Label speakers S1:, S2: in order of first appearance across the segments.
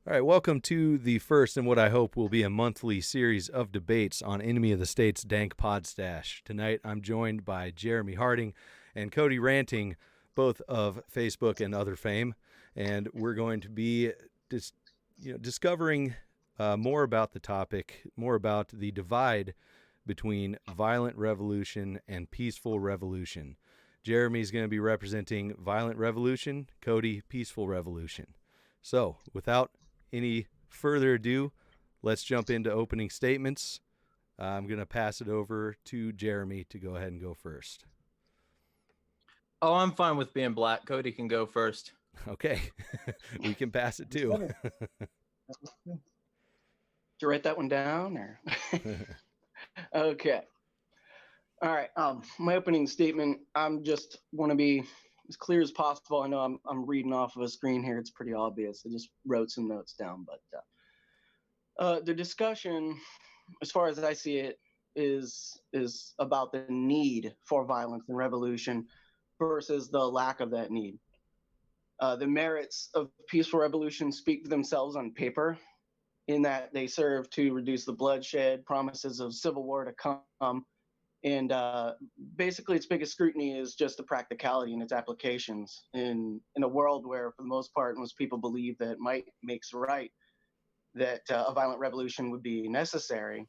S1: All right, welcome to the first and what I hope will be a monthly series of debates on Enemy of the State's Dank Podstash. Tonight, I'm joined by Jeremy Harding and Kodi Ranting, both of Facebook and other fame, and we're going to be discovering more about the topic, more about the divide between violent revolution and peaceful revolution. Jeremy's going to be representing violent revolution, Kodi, peaceful revolution. So, without any further ado, let's jump into opening statements. I'm going to pass it over to Jeremy to go ahead and go first.
S2: Oh, I'm fine with being black. Kodi can go first.
S1: Okay. We can pass it too.
S3: To write that one down or okay. All right. My opening statement, I'm just want to be as clear as possible. I know I'm reading off of a screen here. It's pretty obvious. I just wrote some notes down, but the discussion, as far as I see it, is about the need for violence and revolution versus the lack of that need. The merits of peaceful revolution speak for themselves on paper, in that they serve to reduce the bloodshed, promises of civil war to come, and basically its biggest scrutiny is just the practicality in its applications. In a world where, for the most part, most people believe that might makes right, that a violent revolution would be necessary.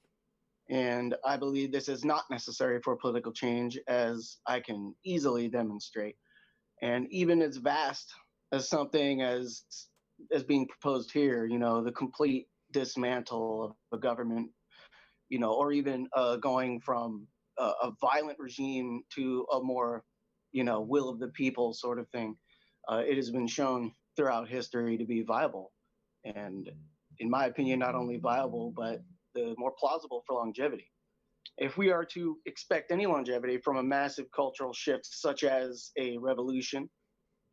S3: And I believe this is not necessary for political change, as I can easily demonstrate. And even as vast as something as being proposed here, the complete dismantle of the government, or even going from a violent regime to a more, will of the people sort of thing. It has been shown throughout history to be viable. And in my opinion, not only viable, but the more plausible for longevity. If we are to expect any longevity from a massive cultural shift such as a revolution,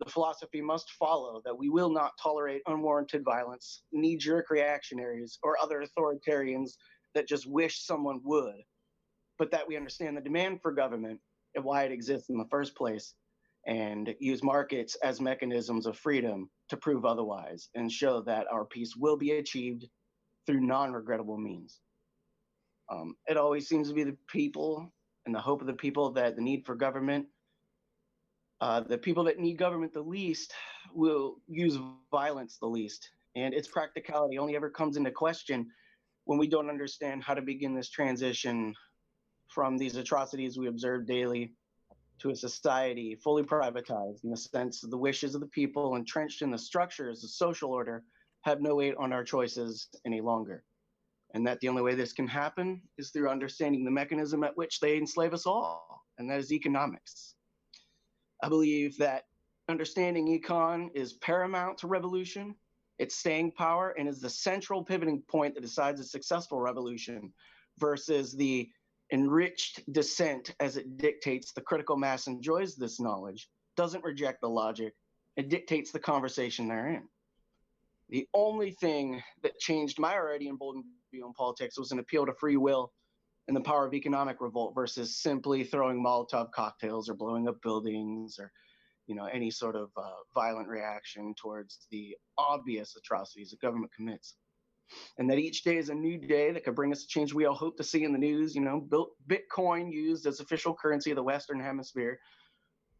S3: the philosophy must follow that we will not tolerate unwarranted violence, knee-jerk reactionaries, or other authoritarians that just wish someone would, but that we understand the demand for government and why it exists in the first place, and use markets as mechanisms of freedom to prove otherwise and show that our peace will be achieved through non-regrettable means. It always seems to be the people and the hope of the people that the need for government, the people that need government the least will use violence the least. And its practicality only ever comes into question when we don't understand how to begin this transition from these atrocities we observe daily to a society fully privatized, in the sense of the wishes of the people entrenched in the structures of social order have no weight on our choices any longer. And that the only way this can happen is through understanding the mechanism at which they enslave us all, and that is economics. I believe that understanding econ is paramount to revolution, its staying power, and is the central pivoting point that decides a successful revolution versus the enriched dissent as it dictates the critical mass enjoys this knowledge, doesn't reject the logic, it dictates the conversation therein. The only thing that changed my already emboldened view on politics was an appeal to free will and the power of economic revolt versus simply throwing Molotov cocktails or blowing up buildings or, any sort of violent reaction towards the obvious atrocities the government commits. And that each day is a new day that could bring us a change we all hope to see in the news. Bitcoin used as official currency of the Western Hemisphere,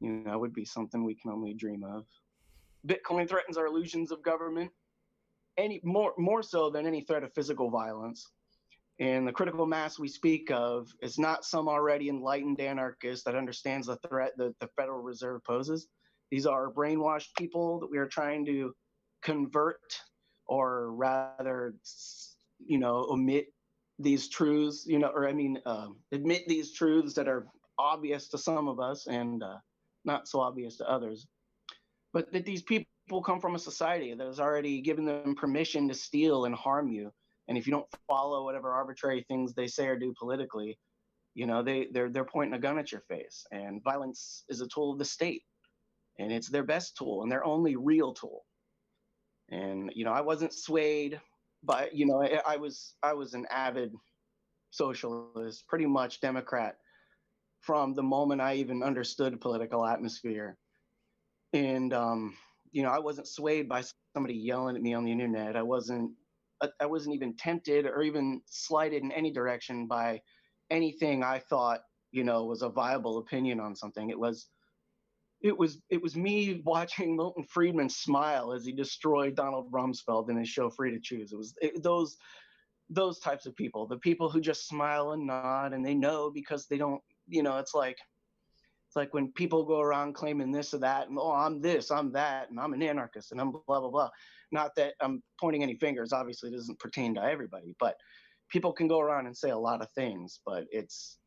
S3: would be something we can only dream of. Bitcoin threatens our illusions of government, more so than any threat of physical violence. And the critical mass we speak of is not some already enlightened anarchist that understands the threat that the Federal Reserve poses. These are brainwashed people that we are trying to convert, or rather, omit these truths, admit these truths that are obvious to some of us and not so obvious to others. But that these people come from a society that has already given them permission to steal and harm you. And if you don't follow whatever arbitrary things they say or do politically, they're pointing a gun at your face. And violence is a tool of the state, and it's their best tool and their only real tool. And I wasn't swayed by, I was an avid socialist, pretty much Democrat, from the moment I even understood political atmosphere. And I wasn't swayed by somebody yelling at me on the internet. I wasn't even tempted or even slighted in any direction by anything I thought, was a viable opinion on something. It was me watching Milton Friedman smile as he destroyed Donald Rumsfeld in his show Free to Choose. Those types of people, the people who just smile and nod and they know because they don't, it's like when people go around claiming this or that and, oh, I'm this, I'm that, and I'm an anarchist and I'm blah, blah, blah. Not that I'm pointing any fingers. Obviously, it doesn't pertain to everybody, but people can go around and say a lot of things, but it's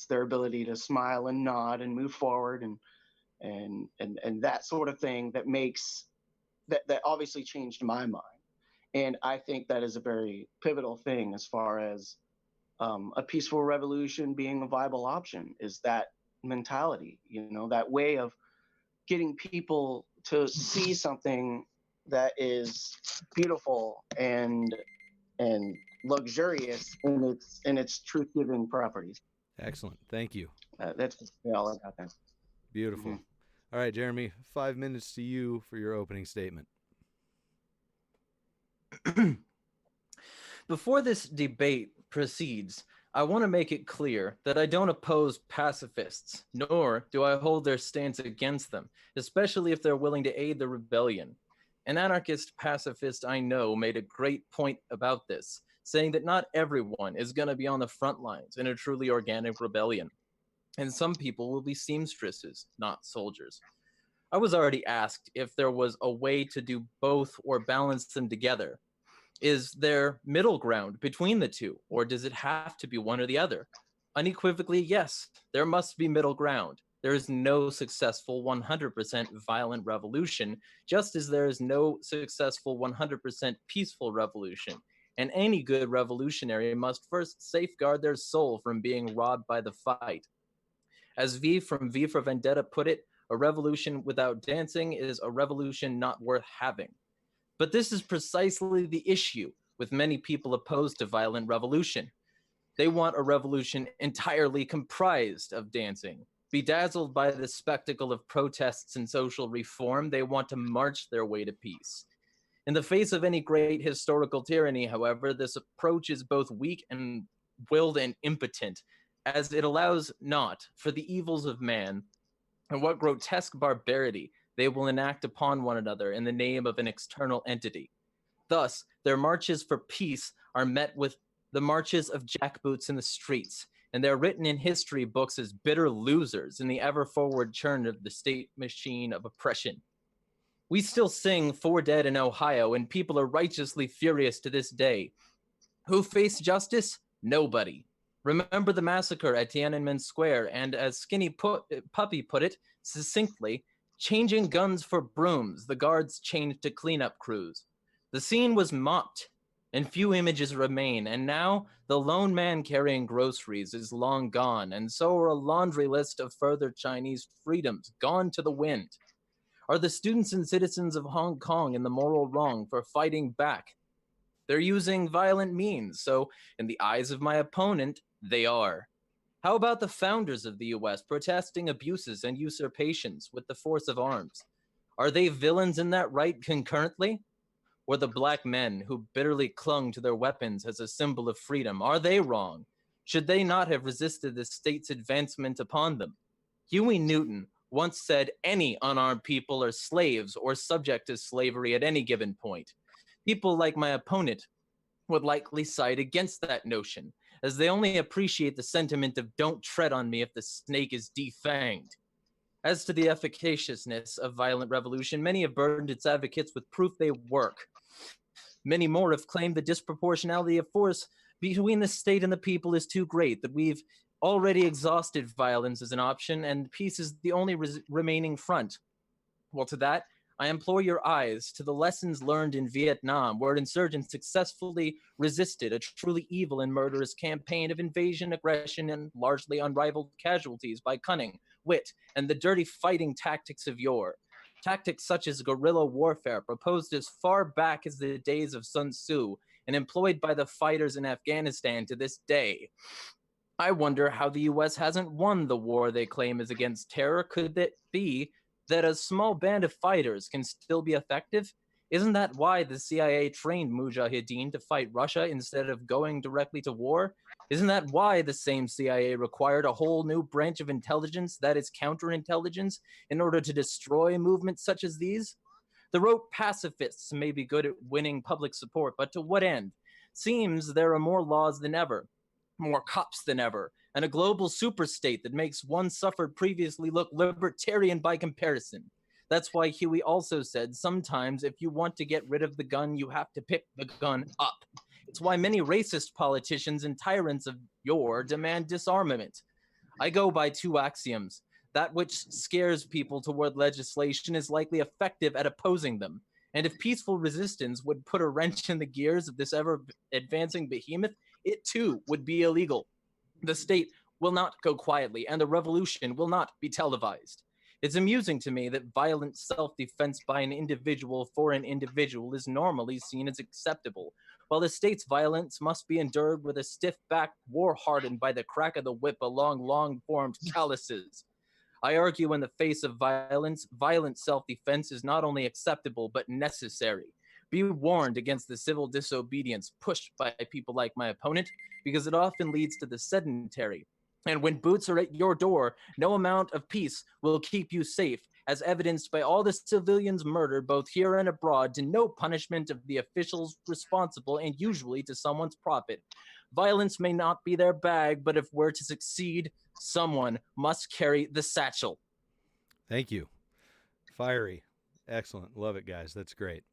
S3: their ability to smile and nod and move forward and that sort of thing that makes that obviously changed my mind. And I think that is a very pivotal thing as far as a peaceful revolution being a viable option, is that mentality, that way of getting people to see something that is beautiful and luxurious in its truth-giving properties.
S1: Excellent. Thank you.
S3: That's all I got there.
S1: Beautiful. All right, Jeremy, 5 minutes to you for your opening statement.
S2: Before this debate proceeds, I want to make it clear that I don't oppose pacifists, nor do I hold their stance against them, especially if they're willing to aid the rebellion. An anarchist pacifist I know made a great point about this, saying that not everyone is going to be on the front lines in a truly organic rebellion, and some people will be seamstresses, not soldiers. I was already asked if there was a way to do both or balance them together. Is there middle ground between the two, or does it have to be one or the other? Unequivocally, yes, there must be middle ground. There is no successful 100% violent revolution, just as there is no successful 100% peaceful revolution. And any good revolutionary must first safeguard their soul from being robbed by the fight. As V from V for Vendetta put it, a revolution without dancing is a revolution not worth having. But this is precisely the issue with many people opposed to violent revolution. They want a revolution entirely comprised of dancing. Bedazzled by the spectacle of protests and social reform, they want to march their way to peace. In the face of any great historical tyranny, however, this approach is both weak and willed and impotent, as it allows not for the evils of man and what grotesque barbarity they will enact upon one another in the name of an external entity. Thus, their marches for peace are met with the marches of jackboots in the streets, and they're written in history books as bitter losers in the ever-forward churn of the state machine of oppression. We still sing "For Dead" in Ohio, and people are righteously furious to this day. Who faced justice? Nobody. Remember the massacre at Tiananmen Square, and as Skinny Puppy put it succinctly, changing guns for brooms, the guards changed to cleanup crews. The scene was mopped, and few images remain, and now the lone man carrying groceries is long gone, and so are a laundry list of further Chinese freedoms gone to the wind. Are the students and citizens of Hong Kong in the moral wrong for fighting back? They're using violent means, so in the eyes of my opponent, they are. How about the founders of the US protesting abuses and usurpations with the force of arms? Are they villains in that right concurrently? Or the black men who bitterly clung to their weapons as a symbol of freedom, are they wrong? Should they not have resisted the state's advancement upon them? Huey Newton once said any unarmed people are slaves or subject to slavery at any given point. People like my opponent would likely side against that notion, as they only appreciate the sentiment of "don't tread on me if the snake is defanged." As to the efficaciousness of violent revolution, many have burdened its advocates with proof they work. Many more have claimed the disproportionality of force between the state and the people is too great, that we've already exhausted violence as an option and peace is the only remaining front. Well, to that, I implore your eyes to the lessons learned in Vietnam, where insurgents successfully resisted a truly evil and murderous campaign of invasion, aggression, and largely unrivaled casualties by cunning, wit, and the dirty fighting tactics of yore. Tactics such as guerrilla warfare, proposed as far back as the days of Sun Tzu and employed by the fighters in Afghanistan to this day. I wonder how the US hasn't won the war they claim is against terror. Could it be that a small band of fighters can still be effective? Isn't that why the CIA trained Mujahideen to fight Russia instead of going directly to war? Isn't that why the same CIA required a whole new branch of intelligence that is counterintelligence in order to destroy movements such as these? The rote pacifists may be good at winning public support, but to what end? Seems there are more laws than ever, more cops than ever, and a global superstate that makes one suffered previously look libertarian by comparison. That's why Huey also said sometimes if you want to get rid of the gun, you have to pick the gun up. It's why many racist politicians and tyrants of yore demand disarmament. I go by two axioms. That which scares people toward legislation is likely effective at opposing them. And if peaceful resistance would put a wrench in the gears of this ever advancing behemoth, it too would be illegal. The state will not go quietly, and the revolution will not be televised. It's amusing to me that violent self-defense by an individual for an individual is normally seen as acceptable, while the state's violence must be endured with a stiff back, war-hardened by the crack of the whip along long-formed calluses. I argue in the face of violence, violent self-defense is not only acceptable, but necessary. Be warned against the civil disobedience pushed by people like my opponent, because it often leads to the sedentary. And when boots are at your door, no amount of peace will keep you safe, as evidenced by all the civilians murdered both here and abroad to no punishment of the officials responsible and usually to someone's profit. Violence may not be their bag, but if we're to succeed, someone must carry the satchel.
S1: Thank you. Fiery. Excellent. Love it, guys. That's great.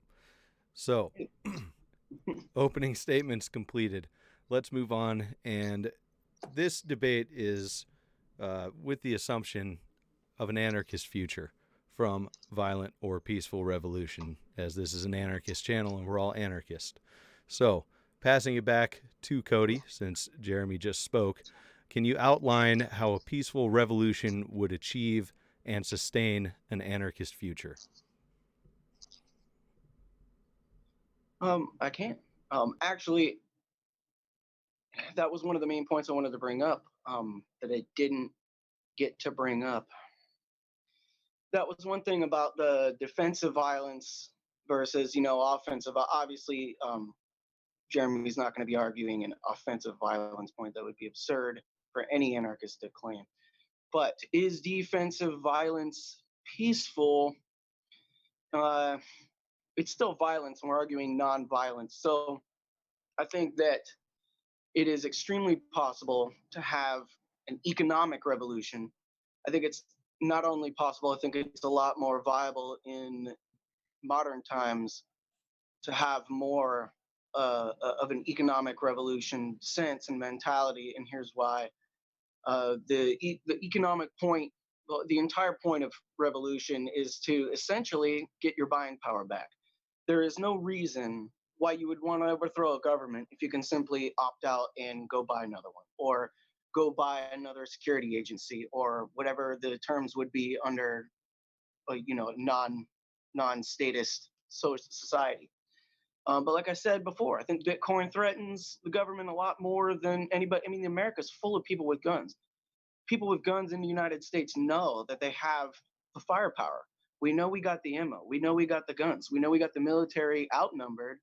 S1: So, opening statements completed. Let's move on. And this debate is with the assumption of an anarchist future from violent or peaceful revolution, as this is an anarchist channel and we're all anarchists. So, passing it back to Kodi, since Jeremy just spoke, can you outline how a peaceful revolution would achieve and sustain an anarchist future?
S3: I can. Actually, that was one of the main points I wanted to bring up, that I didn't get to bring up. That was one thing about the defensive violence versus, offensive. Obviously, Jeremy's not going to be arguing an offensive violence point. That would be absurd for any anarchist to claim. But is defensive violence peaceful? It's still violence, and we're arguing non-violence. So I think that it is extremely possible to have an economic revolution. I think it's not only possible, I think it's a lot more viable in modern times to have more of an economic revolution sense and mentality. And here's why. The economic point, well, the entire point of revolution is to essentially get your buying power back. There is no reason why you would want to overthrow a government if you can simply opt out and go buy another one, or go buy another security agency, or whatever the terms would be under non-statist society. But like I said before, I think Bitcoin threatens the government a lot more than anybody. I mean, America's full of people with guns. People with guns in the United States know that they have the firepower. We know we got the ammo. We know we got the guns. We know we got the military outnumbered,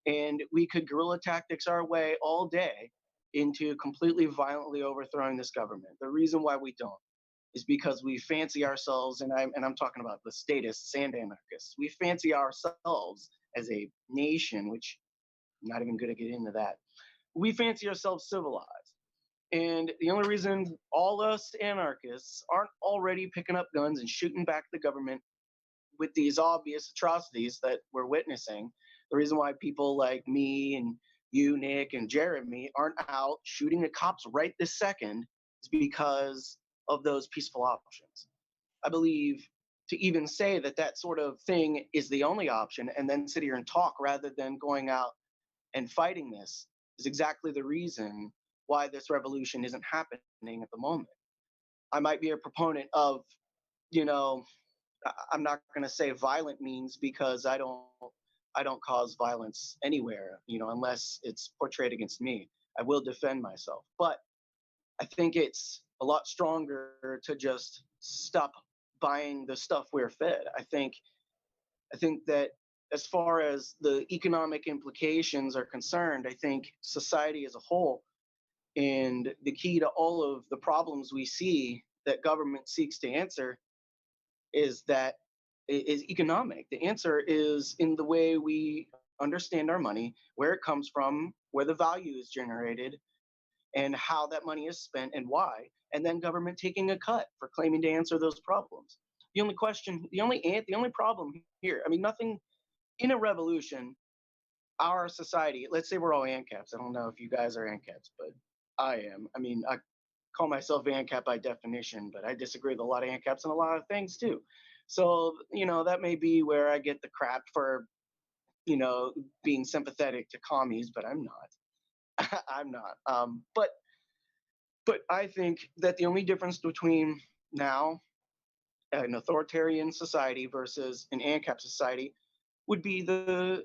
S3: and we could guerrilla tactics our way all day into completely violently overthrowing this government. The reason why we don't is because we fancy ourselves, and I'm talking about the statists and anarchists. We fancy ourselves as a nation, which I'm not even going to get into that. We fancy ourselves civilized. And the only reason all us anarchists aren't already picking up guns and shooting back the government with these obvious atrocities that we're witnessing, the reason why people like me and you, Nick, and Jeremy aren't out shooting the cops right this second is because of those peaceful options. I believe to even say that that sort of thing is the only option and then sit here and talk rather than going out and fighting this is exactly the reason why this revolution isn't happening at the moment. I might be a proponent of, I'm not going to say violent means because I don't cause violence anywhere, unless it's portrayed against me. I will defend myself. But I think it's a lot stronger to just stop buying the stuff we're fed. I think that as far as the economic implications are concerned, I think society as a whole, and the key to all of the problems we see that government seeks to answer is economic. The answer is in the way we understand our money, where it comes from, where the value is generated, and how that money is spent and why, and then government taking a cut for claiming to answer those problems. The only problem here, I mean, nothing in a revolution, our society, let's say we're all ANCAPs. I don't know if you guys are ANCAPs, but I am. I mean, I call myself ANCAP by definition, but I disagree with a lot of ANCAPs on a lot of things too. So, that may be where I get the crap for, being sympathetic to commies, but I'm not. I'm not. But I think that the only difference between now an authoritarian society versus an ANCAP society would be the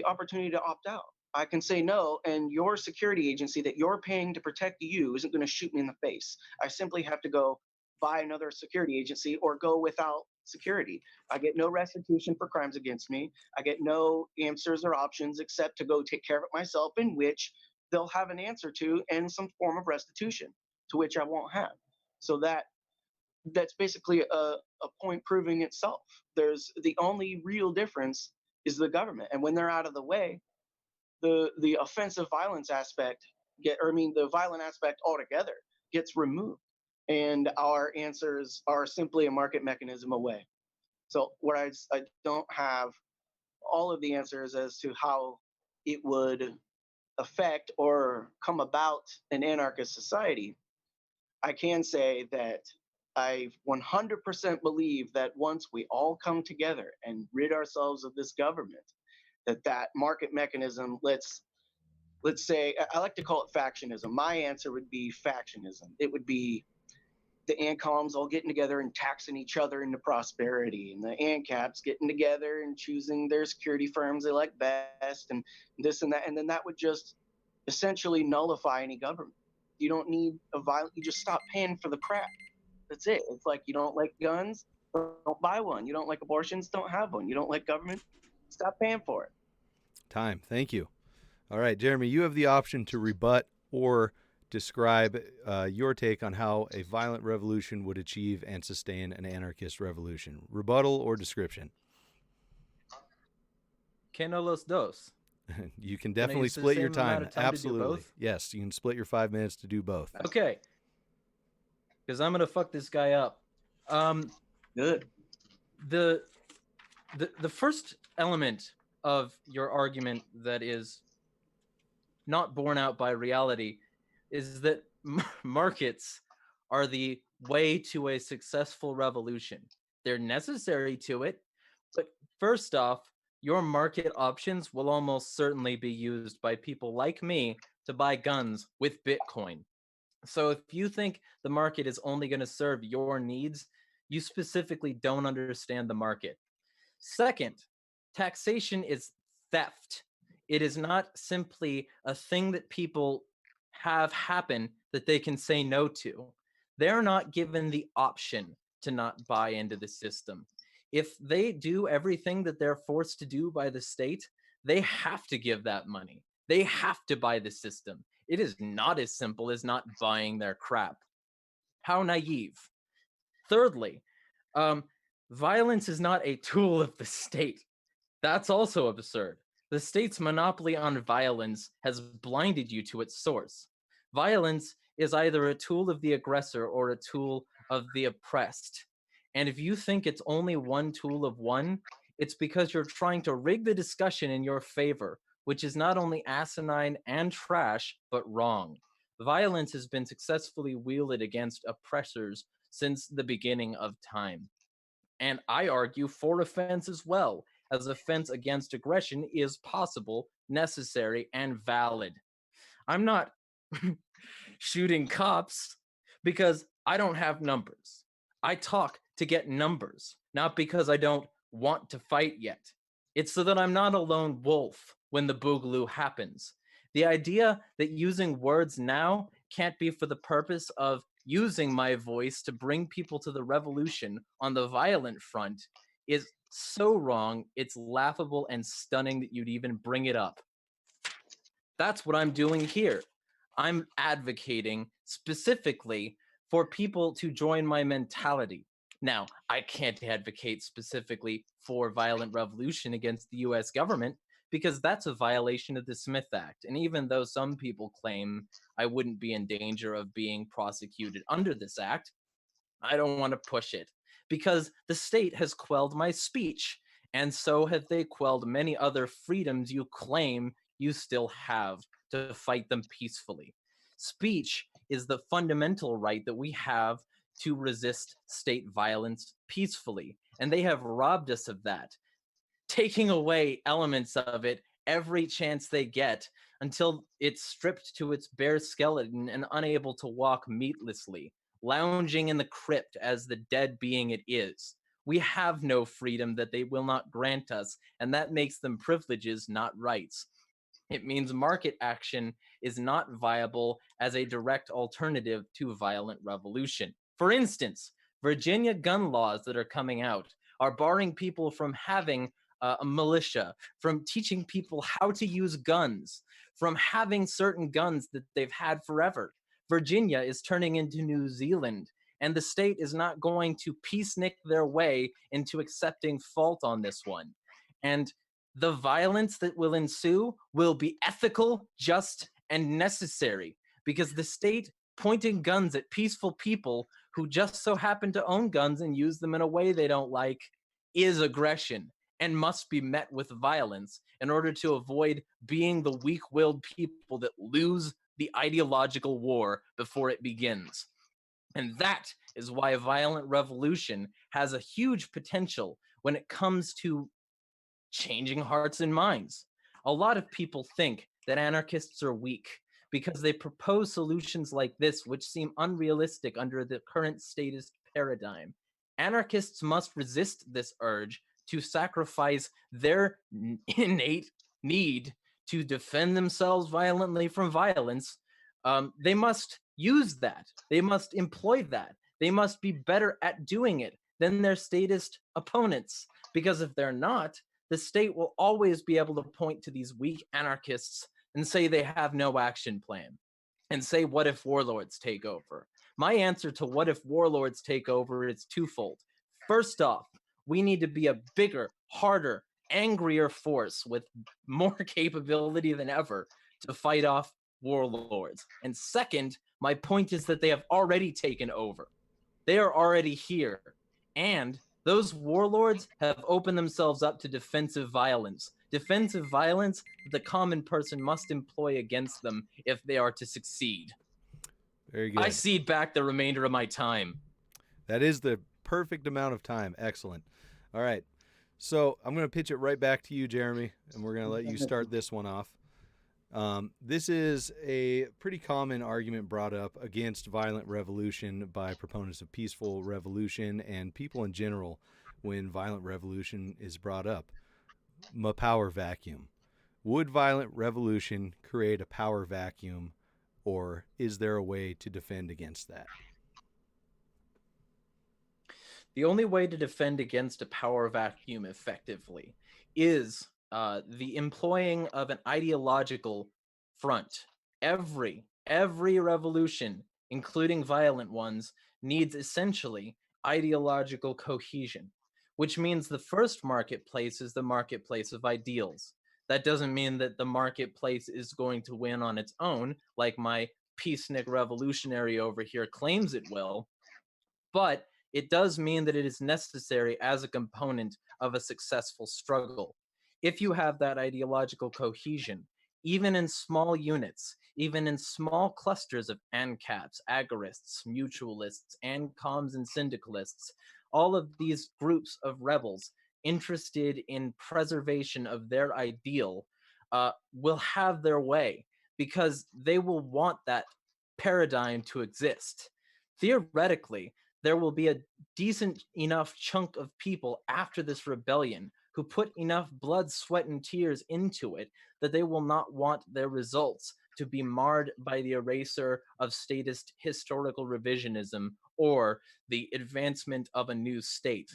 S3: opportunity to opt out. I can say no, and your security agency that you're paying to protect you isn't going to shoot me in the face. I simply have to go buy another security agency or go without security. I get no restitution for crimes against me. I get no answers or options except to go take care of it myself, in which they'll have an answer to and some form of restitution, to which I won't have. So that's basically a point proving itself. There's the only real difference is the government, and when they're out of the way, the offensive violence aspect the violent aspect altogether gets removed, and our answers are simply a market mechanism away. So where I don't have all of the answers as to how it would affect or come about an anarchist society, I can say that I 100% believe that once we all come together and rid ourselves of this government, that market mechanism, let's say, I like to call it factionism. My answer would be factionism. It would be the ANCOMs all getting together and taxing each other into prosperity, and the ANCAPs getting together and choosing their security firms they like best, and this and that. And then that would just essentially nullify any government. You don't need you just stop paying for the crap. That's it. It's like, you don't like guns, don't buy one. You don't like abortions, don't have one. You don't like government, stop paying for it.
S1: Time. Thank you. All right, Jeremy, you have the option to rebut or describe your take on how a violent revolution would achieve and sustain an anarchist revolution. Rebuttal or description?
S2: Que no los dos.
S1: You can definitely split your time. Absolutely.
S2: Both?
S1: Yes, you can split your 5 minutes to do both.
S2: Okay. Because I'm gonna fuck this guy up.
S3: Good.
S2: The first element of your argument that is not borne out by reality is that markets are the way to a successful revolution. They're necessary to it, but first off, your market options will almost certainly be used by people like me to buy guns with Bitcoin. So if you think the market is only going to serve your needs, you specifically don't understand the market. Second, taxation is theft. It is not simply a thing that people have happen that they can say no to. They're not given the option to not buy into the system. If they do everything that they're forced to do by the state, they have to give that money. They have to buy the system. It is not as simple as not buying their crap. How naive. Thirdly, violence is not a tool of the state. That's also absurd. The state's monopoly on violence has blinded you to its source. Violence is either a tool of the aggressor or a tool of the oppressed. And if you think it's only one tool of one, it's because you're trying to rig the discussion in your favor, which is not only asinine and trash, but wrong. Violence has been successfully wielded against oppressors since the beginning of time. And I argue for offense as well, as offense against aggression is possible, necessary, and valid. I'm not shooting cops because I don't have numbers. I talk to get numbers, not because I don't want to fight yet. It's so that I'm not a lone wolf when the boogaloo happens. The idea that using words now can't be for the purpose of using my voice to bring people to the revolution on the violent front is so wrong, it's laughable and stunning that you'd even bring it up. That's what I'm doing here. I'm advocating specifically for people to join my mentality. Now, I can't advocate specifically for violent revolution against the US government because that's a violation of the Smith Act. And even though some people claim I wouldn't be in danger of being prosecuted under this act, I don't want to push it because the state has quelled my speech. And so have they quelled many other freedoms you claim you still have to fight them peacefully. Speech is the fundamental right that we have to resist state violence peacefully. And they have robbed us of that, taking away elements of it every chance they get until it's stripped to its bare skeleton and unable to walk meatlessly, lounging in the crypt as the dead being it is. We have no freedom that they will not grant us, and that makes them privileges, not rights. It means market action is not viable as a direct alternative to violent revolution. For instance, Virginia gun laws that are coming out are barring people from having a militia, from teaching people how to use guns, from having certain guns that they've had forever. Virginia is turning into New Zealand, and the state is not going to peacenik their way into accepting fault on this one. And the violence that will ensue will be ethical, just, and necessary because the state pointing guns at peaceful people who just so happen to own guns and use them in a way they don't like is aggression and must be met with violence in order to avoid being the weak-willed people that lose the ideological war before it begins. And that is why violent revolution has a huge potential when it comes to changing hearts and minds. A lot of people think that anarchists are weak because they propose solutions like this, which seem unrealistic under the current statist paradigm. Anarchists must resist this urge to sacrifice their innate need to defend themselves violently from violence. They must use that. They must employ that. They must be better at doing it than their statist opponents. Because if they're not, the state will always be able to point to these weak anarchists and say they have no action plan and say, what if warlords take over? My answer to what if warlords take over is twofold. First off, we need to be a bigger, harder, angrier force with more capability than ever to fight off warlords. And second, my point is that they have already taken over. They are already here. And those warlords have opened themselves up to defensive violence that the common person must employ against them if they are to succeed.
S1: Very good.
S2: I cede back the remainder of my time.
S1: That is the perfect amount of time. Excellent. All right. So I'm going to pitch it right back to you, Jeremy, and we're going to let you start this one off. This is a pretty common argument brought up against violent revolution by proponents of peaceful revolution and people in general when violent revolution is brought up. A power vacuum. Would violent revolution create a power vacuum, or is there a way to defend against that?
S2: The only way to defend against a power vacuum effectively is the employing of an ideological front. Every revolution, including violent ones, needs essentially ideological cohesion, which means the first marketplace is the marketplace of ideals. That doesn't mean that the marketplace is going to win on its own, like my peacenik revolutionary over here claims it will, but it does mean that it is necessary as a component of a successful struggle. If you have that ideological cohesion, even in small units, even in small clusters of ANCAPs, agorists, mutualists, ANCOMs, and syndicalists, all of these groups of rebels interested in preservation of their ideal will have their way because they will want that paradigm to exist. Theoretically, there will be a decent enough chunk of people after this rebellion who put enough blood, sweat, and tears into it that they will not want their results to be marred by the eraser of statist historical revisionism or the advancement of a new state.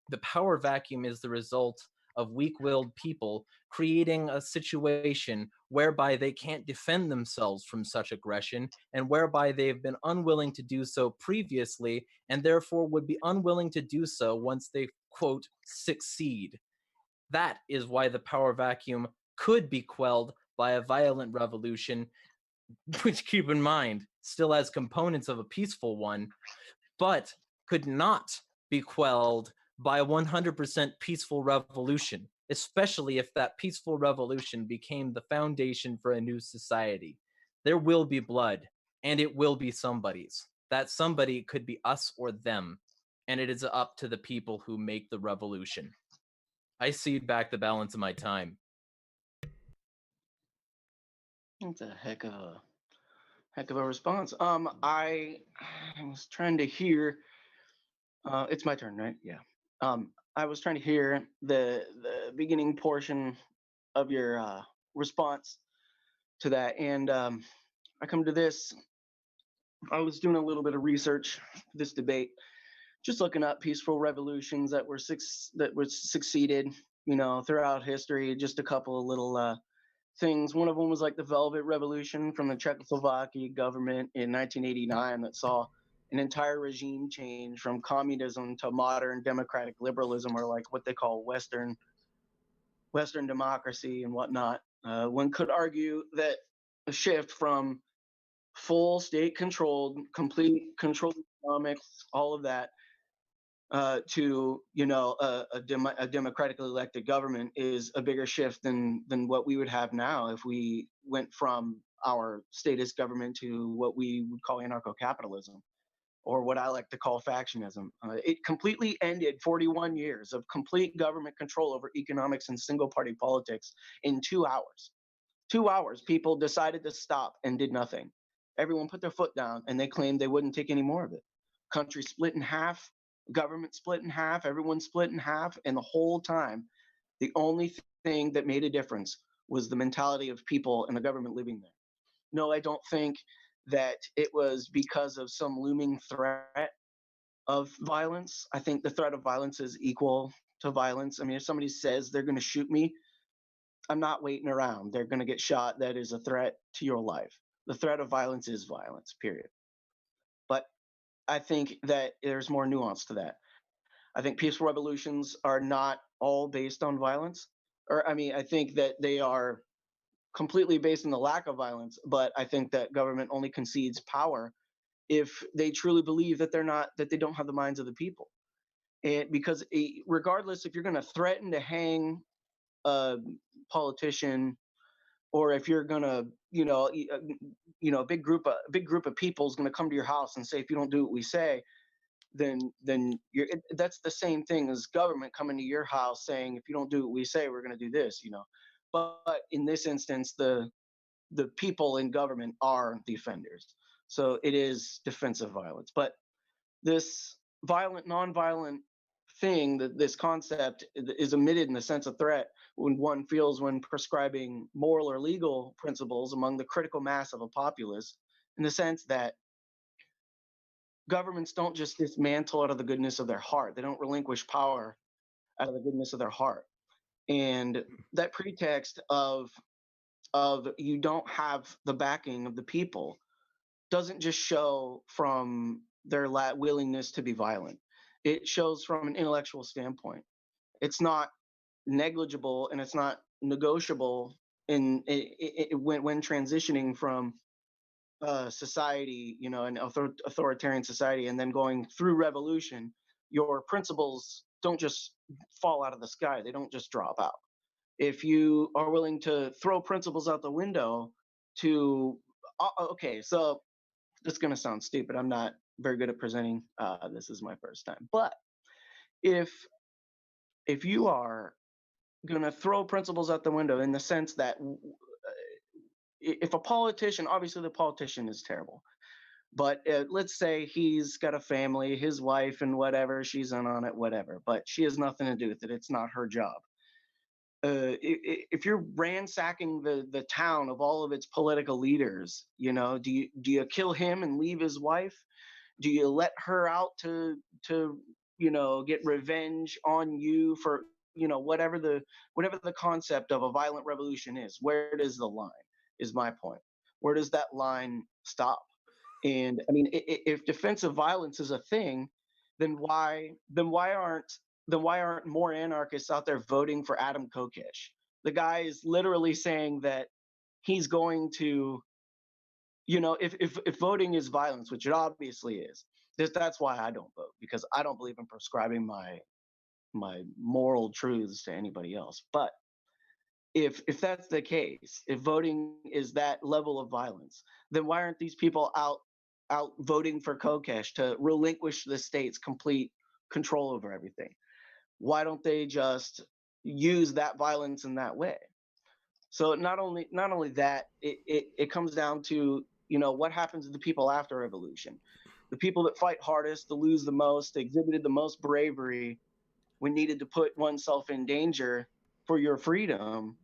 S2: The power vacuum is the result of weak-willed people creating a situation whereby they can't defend themselves from such aggression and whereby they've been unwilling to do so previously and therefore would be unwilling to do so once they, quote, succeed. That is why the power vacuum could be quelled by a violent revolution, which, keep in mind, still has components of a peaceful one, but could not be quelled by a 100% peaceful revolution, especially if that peaceful revolution became the foundation for a new society. There will be blood, and it will be somebody's. That somebody could be us or them, and it is up to the people who make the revolution. I cede back the balance of my time.
S3: That's a heck of a response. I was trying to hear. It's my turn, right? Yeah. I was trying to hear the beginning portion of your response to that, and I come to this. I was doing a little bit of research for this debate, just looking up peaceful revolutions that were succeeded, throughout history. Just a couple of little things. One of them was like the Velvet Revolution from the Czechoslovakia government in 1989 that saw an entire regime change from communism to modern democratic liberalism, or like what they call Western democracy and whatnot. One could argue that a shift from full state controlled, complete controlled economics, all of that, to a democratically elected government is a bigger shift than what we would have now if we went from our statist government to what we would call anarcho-capitalism, or what I like to call factionism. It completely ended 41 years of complete government control over economics and single-party politics in 2 hours. 2 hours, people decided to stop and did nothing. Everyone put their foot down and they claimed they wouldn't take any more of it. Country split in half, government split in half, everyone split in half, and the whole time, the only thing that made a difference was the mentality of people and the government living there. No, I don't think that it was because of some looming threat of violence. I think the threat of violence is equal to violence. I mean, if somebody says they're going to shoot me, I'm not waiting around. They're going to get shot. That is a threat to your life. The threat of violence is violence, period. But I think that there's more nuance to that. I think peaceful revolutions are not all based on violence. I think that they are completely based on the lack of violence, but I think that government only concedes power if they truly believe that they don't have the minds of the people. And because regardless, if you're going to threaten to hang a politician, or if you're gonna, a big group of people is gonna come to your house and say, if you don't do what we say, then that's the same thing as government coming to your house saying, if you don't do what we say, we're gonna do this. But in this instance, the people in government are the offenders, so it is defensive violence. But this nonviolent thing, that this concept is omitted in the sense of threat when one feels when prescribing moral or legal principles among the critical mass of a populace, in the sense that governments don't just dismantle out of the goodness of their heart. They don't relinquish power out of the goodness of their heart. And that pretext of you don't have the backing of the people doesn't just show from their willingness to be violent. It shows from an intellectual standpoint. It's not negligible and it's not negotiable when transitioning from society, an authoritarian society, and then going through revolution. Your principles don't just fall out of the sky. They don't just drop out. If you are willing to throw principles out the window to, okay, so it's going to sound stupid. I'm not very good at presenting. This is my first time. But if you are going to throw principles out the window in the sense that if a politician, obviously the politician is terrible, but let's say he's got a family, his wife and whatever, she's in on it, whatever, but she has nothing to do with it. It's not her job. if you're ransacking the town of all of its political leaders, do you kill him and leave his wife? Do you let her out to get revenge on you for whatever the concept of a violent revolution is? Where does the line? Is my point. Where does that line stop? And I mean, if defensive violence is a thing, then why aren't more anarchists out there voting for Adam Kokesh? The guy is literally saying that he's going to, if voting is violence, which it obviously is, that's why I don't vote, because I don't believe in prescribing my moral truths to anybody else. But if that's the case, if voting is that level of violence, then why aren't these people out voting for Kokesh to relinquish the state's complete control over everything? Why don't they just use that violence in that way? So not only that, it comes down to what happens to the people after revolution. The people that fight hardest, to lose the most, exhibited the most bravery when needed to put oneself in danger for your freedom.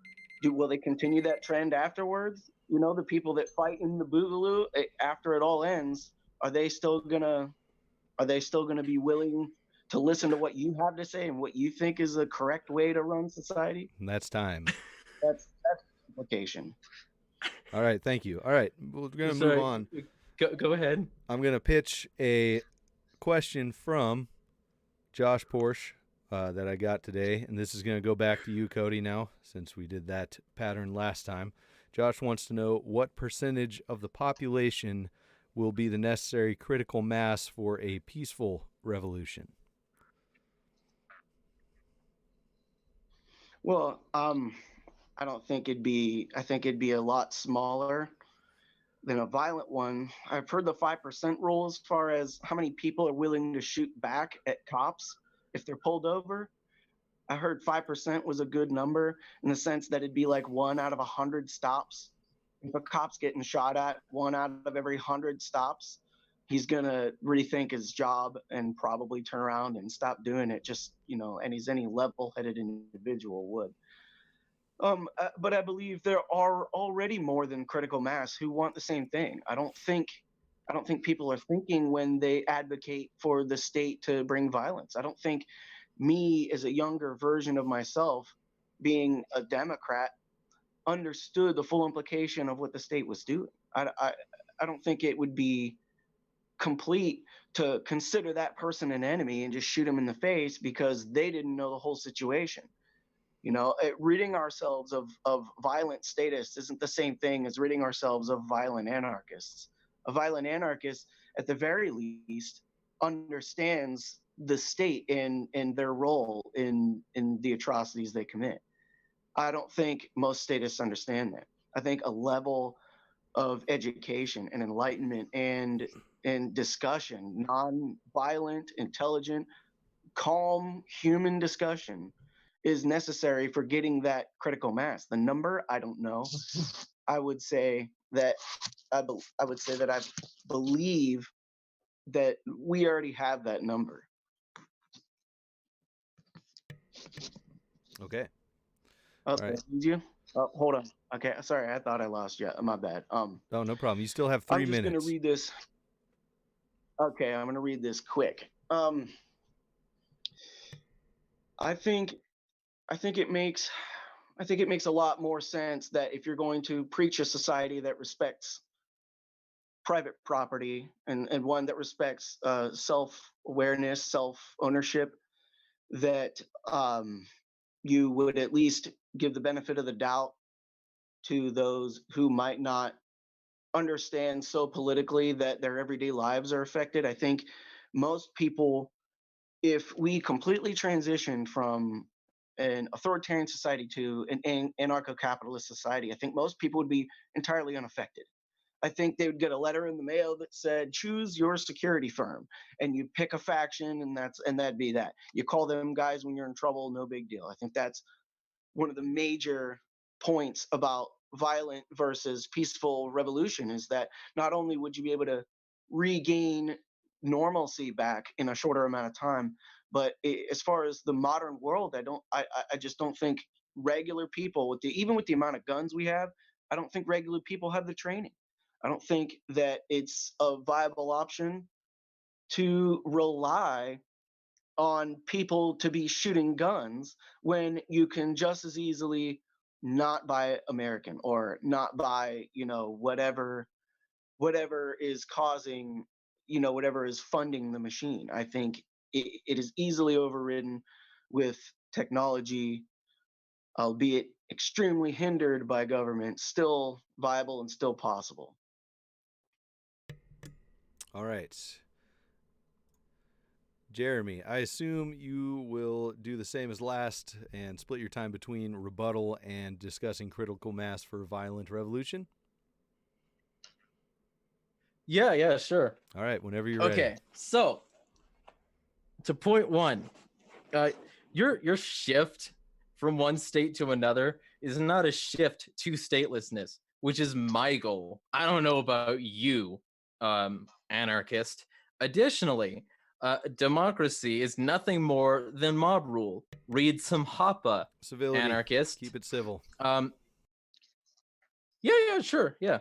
S3: Will they continue that trend afterwards? The people that fight in the boogaloo after it all ends, are they still gonna be willing to listen to what you have to say and what you think is the correct way to run society?
S1: And that's time.
S3: That's the implication.
S1: All right, thank you. All right, we're going to move
S2: Sorry,
S1: on.
S2: Go ahead.
S1: I'm going to pitch a question from Josh Porsche that I got today, and this is going to go back to you, Kodi, now, since we did that pattern last time. Josh wants to know what percentage of the population will be the necessary critical mass for a peaceful revolution.
S3: Well, I don't think it'd be. I think it'd be a lot smaller than a violent one. I've heard the 5% rule as far as how many people are willing to shoot back at cops if they're pulled over. I heard 5% was a good number, in the sense that it'd be like 1 out of 100 stops. If a cop's getting shot at 1 out of every 100 stops, he's gonna rethink his job and probably turn around and stop doing it. And he's any level-headed individual would. But I believe there are already more than critical mass who want the same thing. I don't think people are thinking when they advocate for the state to bring violence. I don't think me, as a younger version of myself, being a Democrat, understood the full implication of what the state was doing. I don't think it would be complete to consider that person an enemy and just shoot him in the face because they didn't know the whole situation. Ridding ourselves of violent statists isn't the same thing as ridding ourselves of violent anarchists. A violent anarchist, at the very least, understands the state and their role in the atrocities they commit. I don't think most statists understand that. I think a level of education and enlightenment and discussion, non-violent, intelligent, calm human discussion, is necessary for getting that critical mass. The number, I don't know. I would say that I believe that we already have that number.
S1: Okay.
S3: Oh,
S1: All right.
S3: you? Oh, hold on. Okay, sorry, I thought I lost you. My bad.
S1: Oh, no problem. You still have 3 minutes.
S3: I'm just gonna read this. Okay, I'm gonna read this quick. I think it makes a lot more sense that if you're going to preach a society that respects private property and one that respects self-awareness, self-ownership, that you would at least give the benefit of the doubt to those who might not understand so politically that their everyday lives are affected. I think most people, if we completely transition from an authoritarian society to an anarcho-capitalist society, I think most people would be entirely unaffected. I think they would get a letter in the mail that said, choose your security firm, and you pick a faction, and that'd be that. You call them guys when you're in trouble, no big deal. I think that's one of the major points about violent versus peaceful revolution, is that not only would you be able to regain normalcy back in a shorter amount of time, but as far as the modern world, I just don't think regular people, even with the amount of guns we have, I don't think regular people have the training. I don't think that it's a viable option to rely on people to be shooting guns when you can just as easily not buy American or not buy, whatever is causing, whatever is funding the machine. I think it is easily overridden with technology, albeit extremely hindered by government, still viable and still possible.
S1: All right. Jeremy, I assume you will do the same as last and split your time between rebuttal and discussing critical mass for violent revolution.
S2: Yeah, sure.
S1: All right, whenever you're ready.
S2: Okay, so to point one, your shift from one state to another is not a shift to statelessness, which is my goal. I don't know about you, anarchist. Additionally, democracy is nothing more than mob rule. Read some Hoppe,
S1: Civility.
S2: anarchist.
S1: Keep it civil.
S2: Yeah, sure, yeah.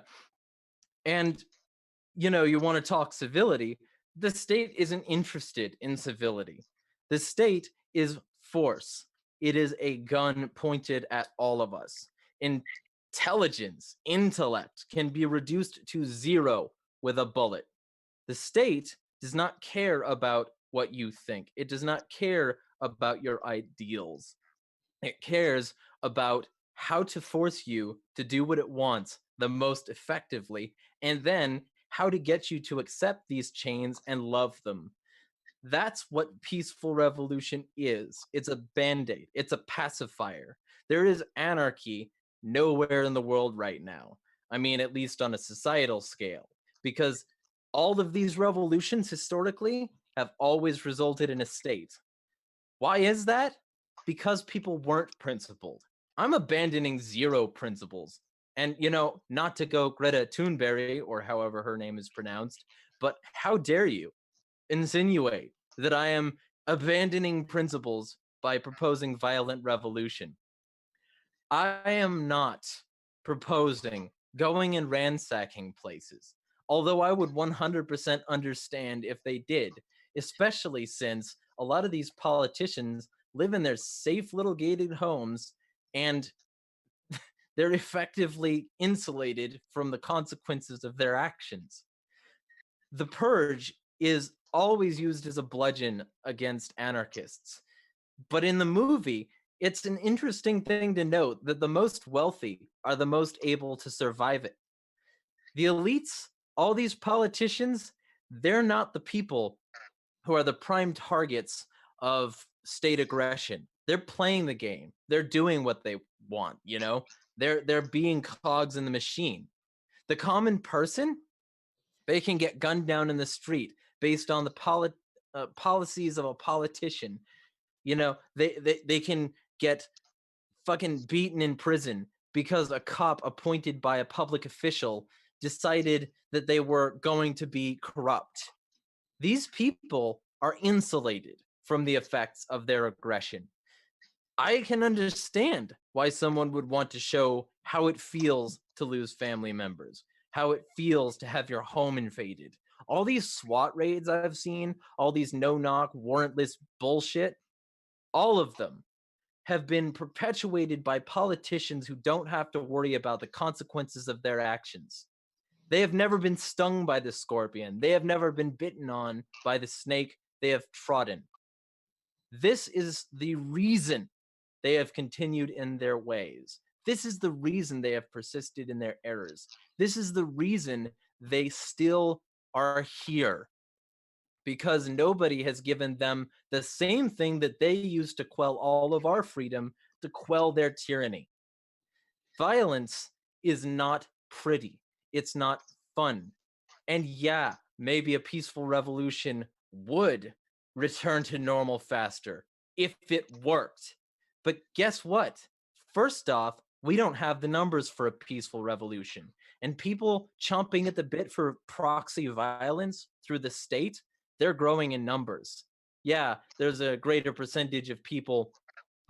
S2: And you want to talk civility. The state isn't interested in civility. The state is force. It is a gun pointed at all of us. Intelligence, intellect can be reduced to 0 with a bullet. The state does not care about what you think. It does not care about your ideals. It cares about how to force you to do what it wants the most effectively, and then how to get you to accept these chains and love them. That's what peaceful revolution is. It's a band-aid. It's a pacifier. There is anarchy nowhere in the world right now. I mean, at least on a societal scale, because all of these revolutions historically have always resulted in a state. Why is that? Because people weren't principled. I'm abandoning 0 principles. And, not to go Greta Thunberg, or however her name is pronounced, but how dare you insinuate that I am abandoning principles by proposing violent revolution? I am not proposing going and ransacking places, although I would 100% understand if they did, especially since a lot of these politicians live in their safe little gated homes and they're effectively insulated from the consequences of their actions. The purge is always used as a bludgeon against anarchists. But in the movie, it's an interesting thing to note that the most wealthy are the most able to survive it. The elites, all these politicians, they're not the people who are the prime targets of state aggression. They're playing the game. They're doing what they want, They're being cogs in the machine. The common person, they can get gunned down in the street based on the policies of a politician. They can get fucking beaten in prison because a cop appointed by a public official decided that they were going to be corrupt. These people are insulated from the effects of their aggression. I can understand why someone would want to show how it feels to lose family members, how it feels to have your home invaded. All these SWAT raids I've seen, all these no-knock, warrantless bullshit, all of them have been perpetuated by politicians who don't have to worry about the consequences of their actions. They have never been stung by the scorpion. They have never been bitten on by the snake they have trodden. This is the reason they have continued in their ways. This is the reason they have persisted in their errors. This is the reason they still are here. Because nobody has given them the same thing that they used to quell all of our freedom, to quell their tyranny. Violence is not pretty. It's not fun. And yeah, maybe a peaceful revolution would return to normal faster if it worked. But guess what? First off, we don't have the numbers for a peaceful revolution. And people chomping at the bit for proxy violence through the state, they're growing in numbers. Yeah, there's a greater percentage of people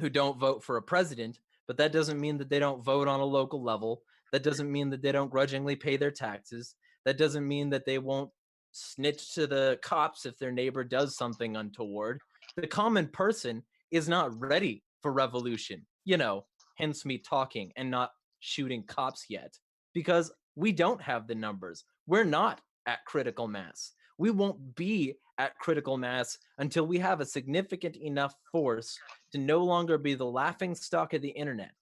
S2: who don't vote for a president, but that doesn't mean that they don't vote on a local level. That doesn't mean that they don't grudgingly pay their taxes. That doesn't mean that they won't snitch to the cops if their neighbor does something untoward. The common person is not ready for revolution, hence me talking and not shooting cops yet, because we don't have the numbers. We're not at critical mass. We won't be at critical mass until we have a significant enough force to no longer be the laughing stock of the internet.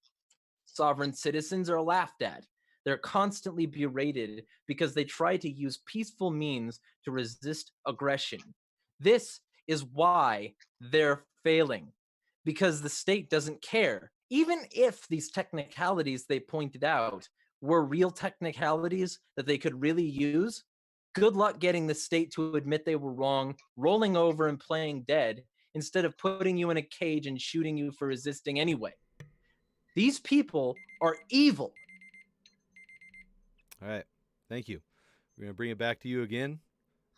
S2: Sovereign citizens are laughed at. They're constantly berated because they try to use peaceful means to resist aggression. This is why they're failing, because the state doesn't care. Even if these technicalities they pointed out were real technicalities that they could really use, good luck getting the state to admit they were wrong, rolling over and playing dead, instead of putting you in a cage and shooting you for resisting anyway. These people are evil.
S1: All right. Thank you. We're going to bring it back to you again.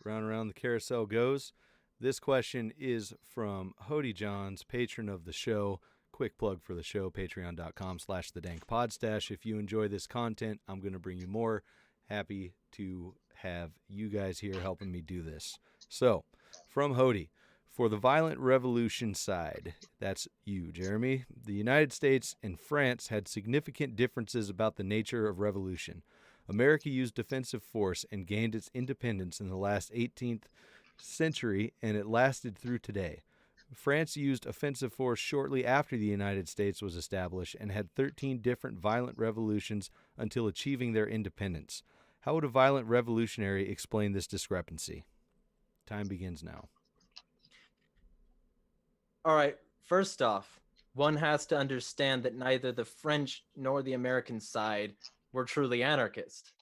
S1: Round and round the carousel goes. This question is from Hody Johns, patron of the show. Quick plug for the show, patreon.com/thedankpodstash. If you enjoy this content, I'm going to bring you more. Happy to have you guys here helping me do this. So, from Hody, for the violent revolution side, that's you, Jeremy, the United States and France had significant differences about the nature of revolution. America used defensive force and gained its independence in the last 18th century, and it lasted through today. France used offensive force shortly after the United States was established and had 13 different violent revolutions until achieving their independence. How would a violent revolutionary explain this discrepancy? Time begins now.
S2: All right, first off, one has to understand that neither the French nor the American side were truly anarchist.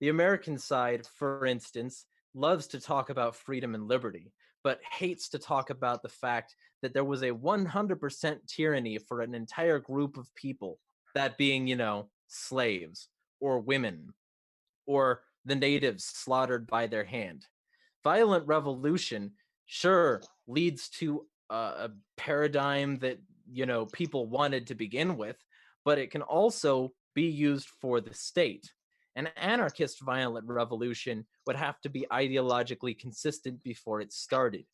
S2: The American side, for instance, loves to talk about freedom and liberty, but hates to talk about the fact that there was a 100% tyranny for an entire group of people, that being, slaves or women or the natives slaughtered by their hand. Violent revolution, sure, leads to a paradigm that, people wanted to begin with, but it can also be used for the state. An anarchist violent revolution would have to be ideologically consistent before it started.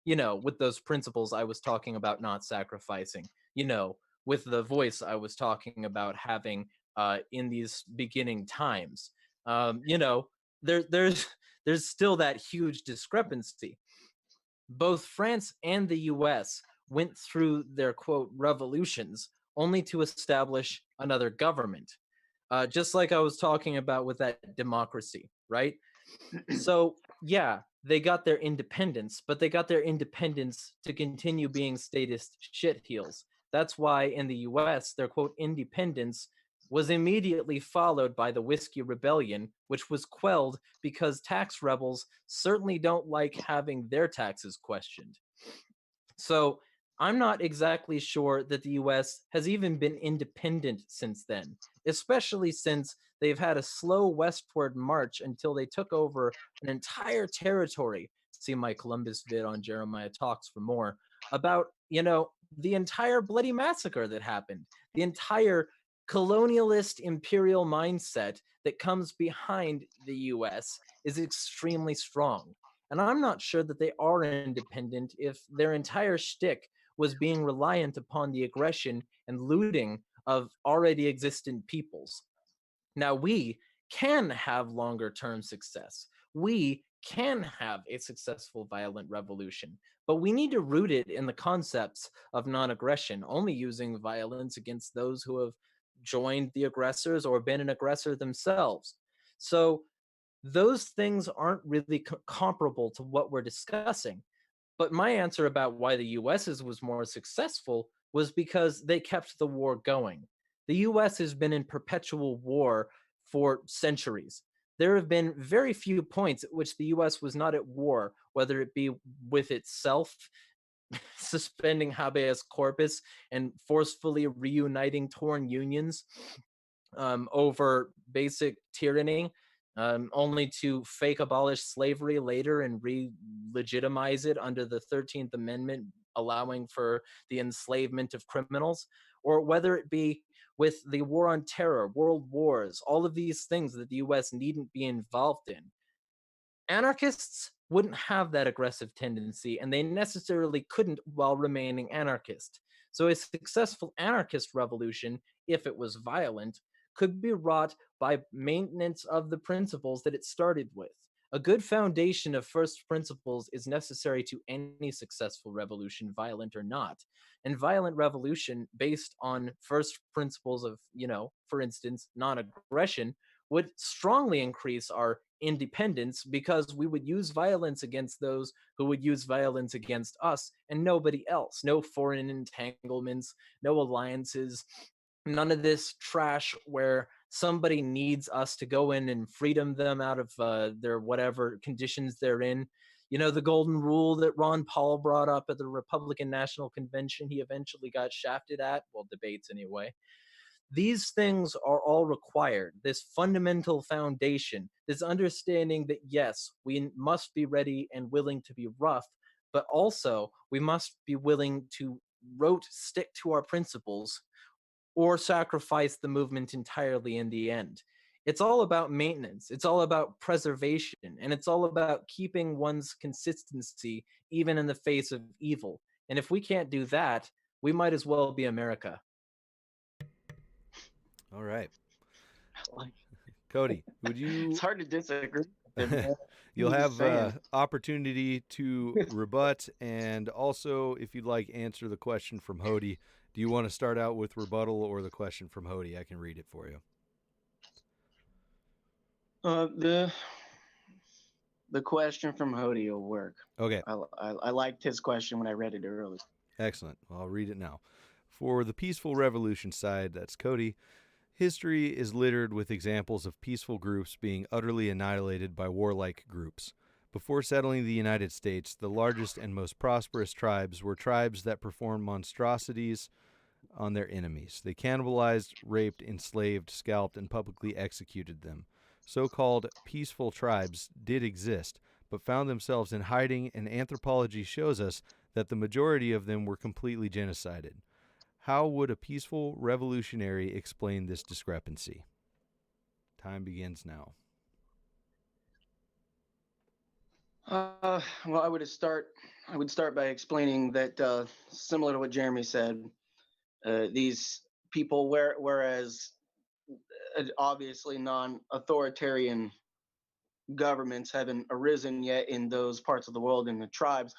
S2: With those principles I was talking about not sacrificing, with the voice I was talking about having in these beginning times. There's still that huge discrepancy. Both France and the US went through their, quote, revolutions only to establish another government. Just like I was talking about with that democracy, right? So, yeah, they got their independence, but they got their independence to continue being statist shitheels. That's why in the US, their, quote, independence was immediately followed by the Whiskey Rebellion, which was quelled because tax rebels certainly don't like having their taxes questioned. So I'm not exactly sure that the US has even been independent since then, especially since they've had a slow westward march until they took over an entire territory. See my Columbus vid on Jeremiah Talks for more about, the entire bloody massacre that happened, the entire colonialist imperial mindset that comes behind the US is extremely strong. And I'm not sure that they are independent if their entire shtick was being reliant upon the aggression and looting of already existent peoples. Now, we can have longer term success. We can have a successful violent revolution, but we need to root it in the concepts of non-aggression, only using violence against those who have joined the aggressors or been an aggressor themselves. So those things aren't really comparable to what we're discussing. But my answer about why the US's was more successful was because they kept the war going. The US has been in perpetual war for centuries. There have been very few points at which the US was not at war, whether it be with itself, suspending habeas corpus and forcefully reuniting torn unions over basic tyranny, only to fake abolish slavery later and re-legitimize it under the 13th Amendment, allowing for the enslavement of criminals, or whether it be with the war on terror, world wars, all of these things that the US needn't be involved in. Anarchists wouldn't have that aggressive tendency, and they necessarily couldn't while remaining anarchist. So a successful anarchist revolution, if it was violent, could be wrought by maintenance of the principles that it started with. A good foundation of first principles is necessary to any successful revolution, violent or not. And violent revolution based on first principles of, for instance, non-aggression would strongly increase our independence, because we would use violence against those who would use violence against us and nobody else. No foreign entanglements, no alliances, none of this trash where somebody needs us to go in and freedom them out of their whatever conditions they're in. The golden rule that Ron Paul brought up at the Republican National Convention, he eventually got shafted at, well, debates anyway. These things are all required. This fundamental foundation, this understanding that yes, we must be ready and willing to be rough, but also we must be willing to stick to our principles or sacrifice the movement entirely in the end. It's all about maintenance, it's all about preservation, and it's all about keeping one's consistency even in the face of evil. And if we can't do that, we might as well be America.
S1: All right. Kodi, would you...
S3: It's hard to disagree.
S1: You'll have opportunity to rebut, and also, if you'd like, answer the question from Hody. Do you want to start out with rebuttal or the question from Hody? I can read it for you.
S3: The question from Hody will work.
S1: Okay.
S3: I liked his question when I read it earlier.
S1: Excellent. Well, I'll read it now. For the peaceful revolution side, that's Kodi. History is littered with examples of peaceful groups being utterly annihilated by warlike groups. Before settling the United States, the largest and most prosperous tribes were tribes that performed monstrosities on their enemies. They cannibalized, raped, enslaved, scalped, and publicly executed them. So-called peaceful tribes did exist, but found themselves in hiding, and anthropology shows us that the majority of them were completely genocided. How would a peaceful revolutionary explain this discrepancy? Time begins now.
S3: Well, I would start by explaining that, similar to what Jeremy said, these people, whereas obviously non-authoritarian governments haven't arisen yet in those parts of the world, in the tribes,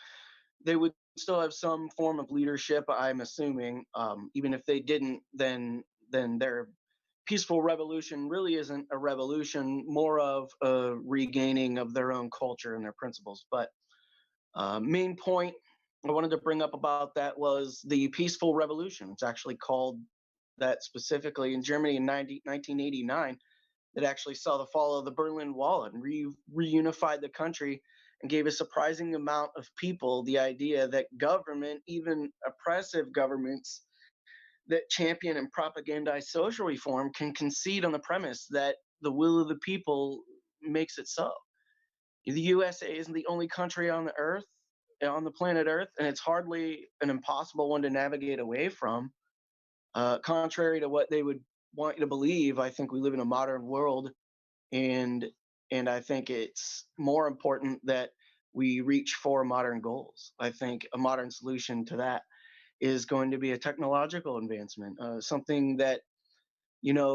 S3: they would still have some form of leadership, I'm assuming. Even if they didn't, then their peaceful revolution really isn't a revolution, more of a regaining of their own culture and their principles. But main point I wanted to bring up about that was the peaceful revolution. It's actually called that specifically in Germany in 1989. It actually saw the fall of the Berlin Wall and reunified the country, and gave a surprising amount of people the idea that government, even oppressive governments that champion and propagandize social reform, can concede on the premise that the will of the people makes it so. The USA isn't the only country on the planet Earth, and it's hardly an impossible one to navigate away from. Contrary to what they would want you to believe, I think we live in a modern world, and I think it's more important that we reach for modern goals. I think a modern solution to that is going to be a technological advancement, something that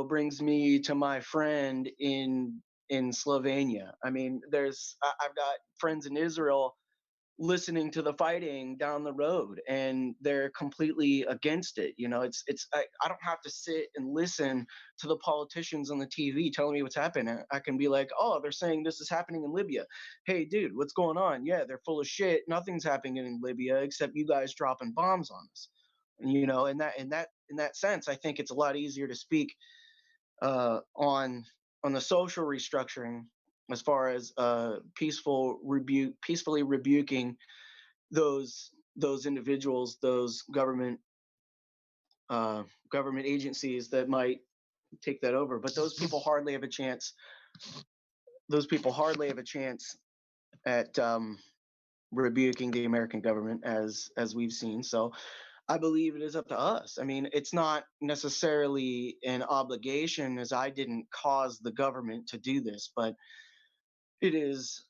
S3: brings me to my friend in Slovenia. I mean, I've got friends in Israel listening to the fighting down the road, and they're completely against it. I don't have to sit and listen to the politicians on the TV telling me what's happening. I can be like, oh, they're saying this is happening in Libya. Hey dude, what's going on? Yeah, they're full of shit. Nothing's happening in Libya except you guys dropping bombs on us. In that sense, I think it's a lot easier to speak on the social restructuring, as far as peacefully rebuking those individuals, those government agencies that might take that over. But those people hardly have a chance. Those people hardly have a chance at rebuking the American government, as we've seen. So I believe it is up to us. I mean, it's not necessarily an obligation, as I didn't cause the government to do this, but it is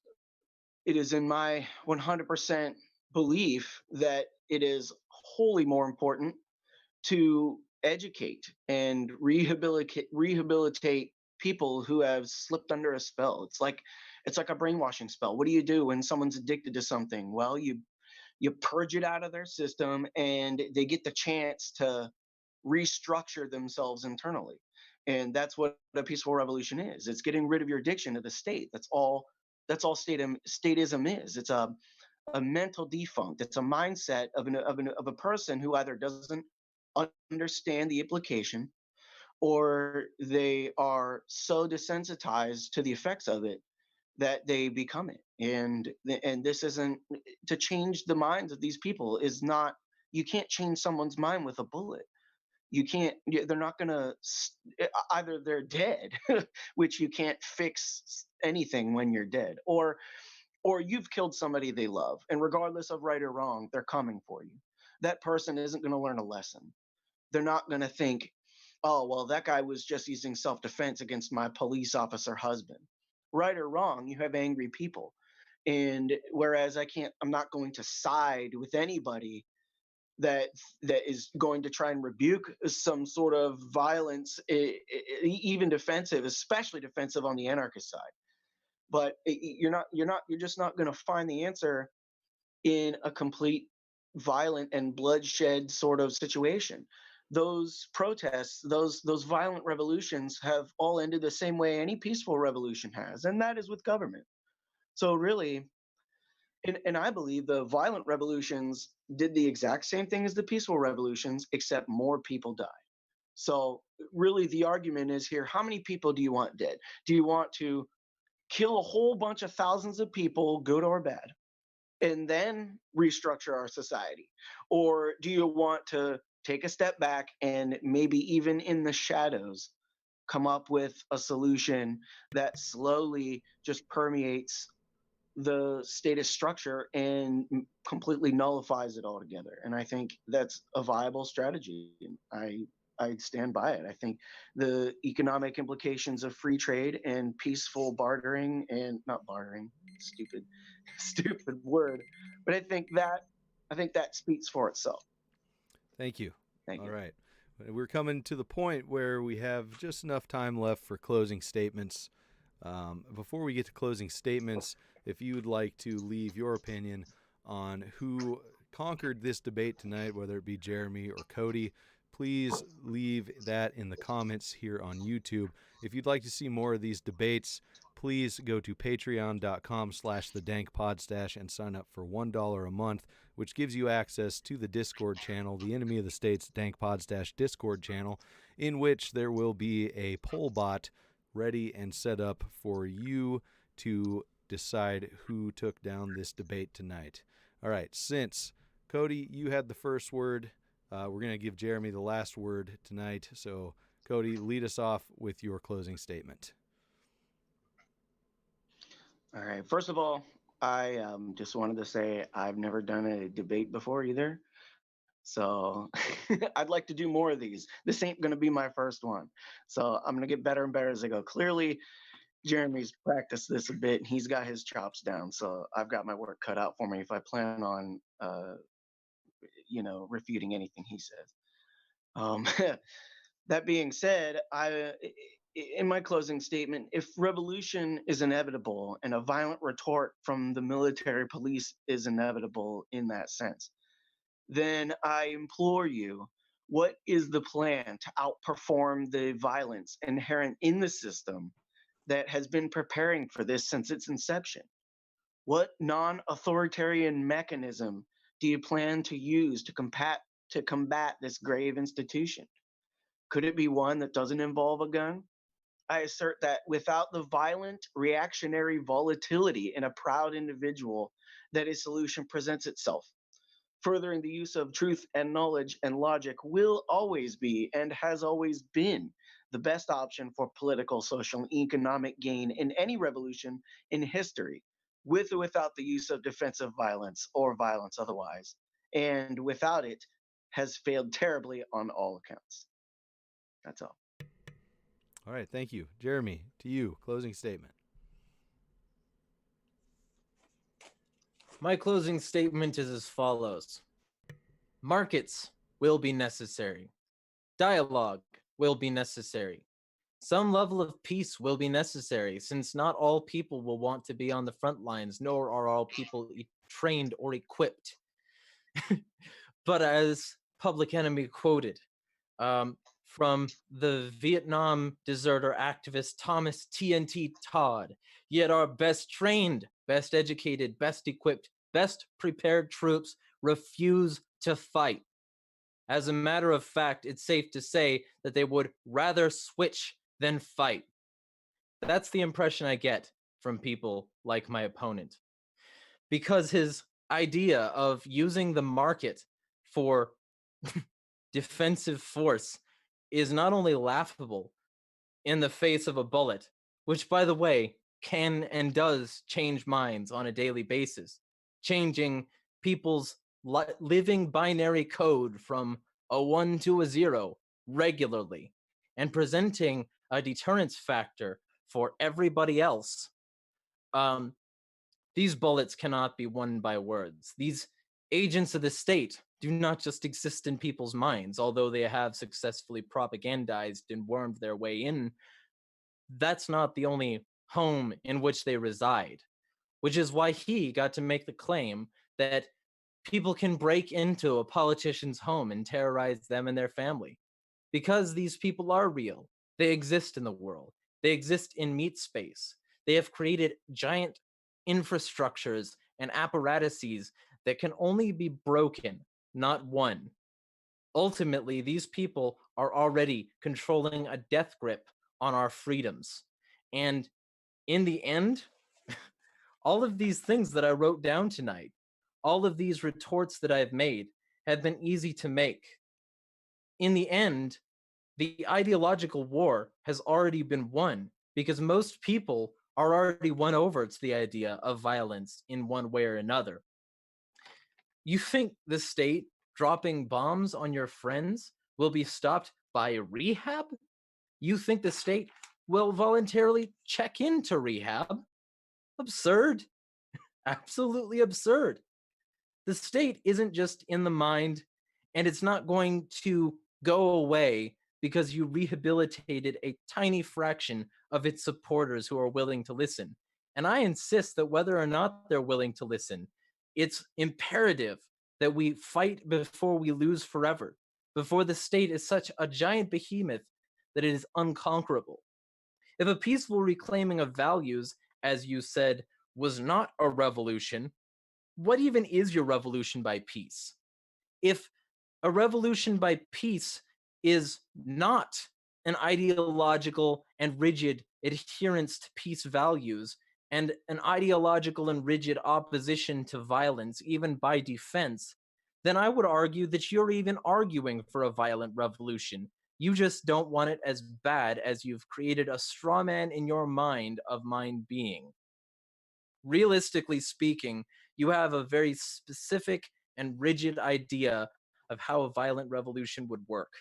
S3: it is in my 100% belief that it is wholly more important to educate and rehabilitate people who have slipped under a spell. It's like a brainwashing spell. What do you do when someone's addicted to something? Well, you purge it out of their system and they get the chance to restructure themselves internally. And that's what a peaceful revolution is. It's getting rid of your addiction to the state. That's all statism is. It's a mental defunct. It's a mindset of a person who either doesn't understand the implication, or they are so desensitized to the effects of it that they become it. And this isn't to change the minds of these people. Is not You can't change someone's mind with a bullet. You can't. They're not gonna. Either they're dead, which you can't fix anything when you're dead, or you've killed somebody they love, and regardless of right or wrong, they're coming for you. That person isn't going to learn a lesson. They're not going to think, oh, well, that guy was just using self-defense against my police officer husband. Right or wrong, you have angry people. And whereas I'm not going to side with anybody that that is going to try and rebuke some sort of violence, even defensive, especially defensive on the anarchist side. But you're just not going to find the answer in a complete violent and bloodshed sort of situation. Those protests, those violent revolutions have all ended the same way any peaceful revolution has, and that is with government. So really, and I believe the violent revolutions did the exact same thing as the peaceful revolutions, except more people died. So really the argument is here, how many people do you want dead? Do you want to kill a whole bunch of thousands of people, good or bad, and then restructure our society? Or do you want to take a step back and maybe even in the shadows come up with a solution that slowly just permeates the status structure and completely nullifies it altogether? And I think that's a viable strategy. I stand by it. I think the economic implications of free trade and peaceful bartering, and not bartering, stupid, stupid word, but I think that speaks for itself.
S1: Thank you.
S3: Thank
S1: All
S3: you.
S1: right. We're coming to the point where we have just enough time left for closing statements. Before we get to closing statements, if you would like to leave your opinion on who conquered this debate tonight, whether it be Jeremy or Kodi, please leave that in the comments here on YouTube. If you'd like to see more of these debates, please go to patreon.com/thedankpodstash and sign up for $1 a month, which gives you access to the Discord channel, the Enemy of the State's Dank Podstash Discord channel, in which there will be a poll bot ready and set up for you to decide who took down this debate tonight. All right, since Kodi, you had the first word, we're going to give Jeremy the last word tonight. So, Kodi, lead us off with your closing statement.
S3: All right. First of all, I just wanted to say I've never done a debate before either. So I'd like to do more of these. This ain't going to be my first one. So I'm going to get better and better as I go. Clearly, Jeremy's practiced this a bit and he's got his chops down. So I've got my work cut out for me if I plan on, refuting anything he says. Um, that being said, in my closing statement, if revolution is inevitable and a violent retort from the military police is inevitable in that sense, then I implore you, what is the plan to outperform the violence inherent in the system that has been preparing for this since its inception? What non-authoritarian mechanism do you plan to use to combat this grave institution? Could it be one that doesn't involve a gun? I assert that without the violent reactionary volatility in a proud individual, that a solution presents itself. Furthering the use of truth and knowledge and logic will always be and has always been the best option for political, social, and economic gain in any revolution in history, with or without the use of defensive violence or violence otherwise. And without it, has failed terribly on all accounts. That's all.
S1: All right, thank you. Jeremy, to you, closing statement.
S2: My closing statement is as follows. Markets will be necessary. Dialogue will be necessary. Some level of peace will be necessary, since not all people will want to be on the front lines, nor are all people trained or equipped. But as Public Enemy quoted from the Vietnam deserter activist Thomas TNT Todd, yet our best trained, best educated, best equipped, best prepared troops refuse to fight. As a matter of fact, it's safe to say that they would rather switch than fight. That's the impression I get from people like my opponent. Because his idea of using the market for defensive force is not only laughable in the face of a bullet, which, by the way, can and does change minds on a daily basis, changing people's living binary code from a 1 to a 0 regularly, and presenting a deterrence factor for everybody else. These bullets cannot be won by words. These agents of the state do not just exist in people's minds, although they have successfully propagandized and wormed their way in. That's not the only home in which they reside, which is why he got to make the claim that people can break into a politician's home and terrorize them and their family. Because these people are real. They exist in the world. They exist in meat space. They have created giant infrastructures and apparatuses that can only be broken, not won. Ultimately, these people are already controlling a death grip on our freedoms. And in the end, all of these things that I wrote down tonight, all of these retorts that I've made have been easy to make. In the end, the ideological war has already been won because most people are already won over to the idea of violence in one way or another. You think the state dropping bombs on your friends will be stopped by rehab? You think the state will voluntarily check into rehab? Absurd. Absolutely absurd. The state isn't just in the mind, and it's not going to go away because you rehabilitated a tiny fraction of its supporters who are willing to listen. And I insist that whether or not they're willing to listen, it's imperative that we fight before we lose forever, before the state is such a giant behemoth that it is unconquerable. If a peaceful reclaiming of values, as you said, was not a revolution, what even is your revolution by peace? If a revolution by peace is not an ideological and rigid adherence to peace values and an ideological and rigid opposition to violence, even by defense, then I would argue that you're even arguing for a violent revolution. You just don't want it as bad as you've created a straw man in your mind of mind being. Realistically speaking, you have a very specific and rigid idea of how a violent revolution would work.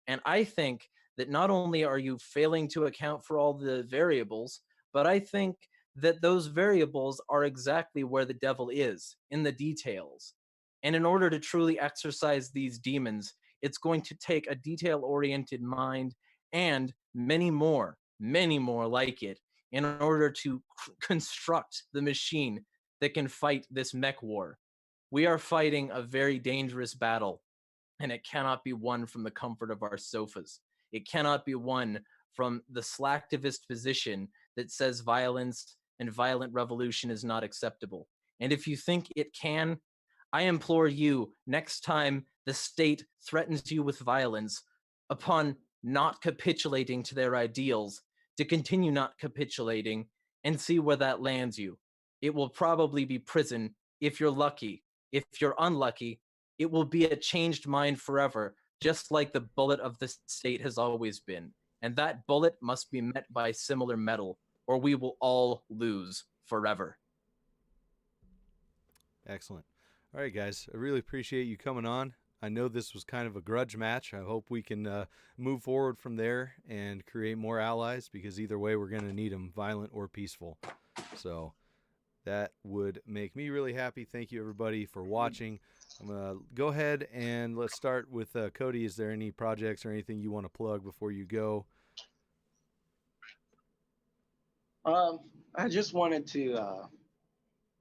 S2: And I think that not only are you failing to account for all the variables, but I think that those variables are exactly where the devil is, in the details. And in order to truly exorcise these demons, it's going to take a detail-oriented mind and many more like it in order to construct the machine that can fight this mech war. We are fighting a very dangerous battle, and it cannot be won from the comfort of our sofas. It cannot be won from the slacktivist position that says violence and violent revolution is not acceptable. And if you think it can, I implore you, next time the state threatens you with violence, upon not capitulating to their ideals, to continue not capitulating and see where that lands you. It will probably be prison if you're lucky. If you're unlucky, it will be a changed mind forever, just like the bullet of the state has always been. And that bullet must be met by similar metal, or we will all lose forever.
S1: Excellent. All right, guys. I really appreciate you coming on. I know this was kind of a grudge match. I hope we can move forward from there and create more allies, because either way we're going to need them, violent or peaceful. So that would make me really happy. Thank you, everybody, for watching. I'm going to go ahead and let's start with Kodi. Is there any projects or anything you want to plug before you go?
S3: I just wanted to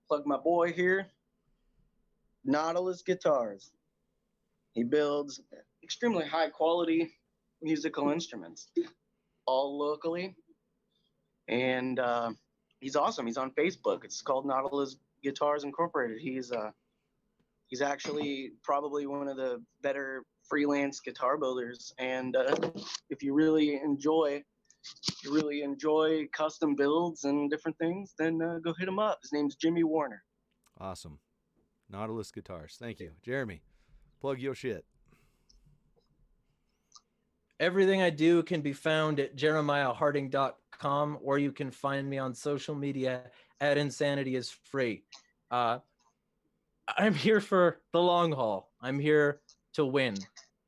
S3: plug my boy here, Nautilus Guitars. He builds extremely high quality musical instruments, all locally. And he's awesome. He's on Facebook. It's called Nautilus Guitars Incorporated. He's actually probably one of the better freelance guitar builders. And if you really enjoy custom builds and different things, then go hit him up. His name's Jimmy Warner.
S1: Awesome. Nautilus Guitars. Thank you. Jeremy, plug your shit.
S2: Everything I do can be found at jeremiahharding.com, or you can find me on social media at Insanity is Free. I'm here for the long haul. I'm here to win.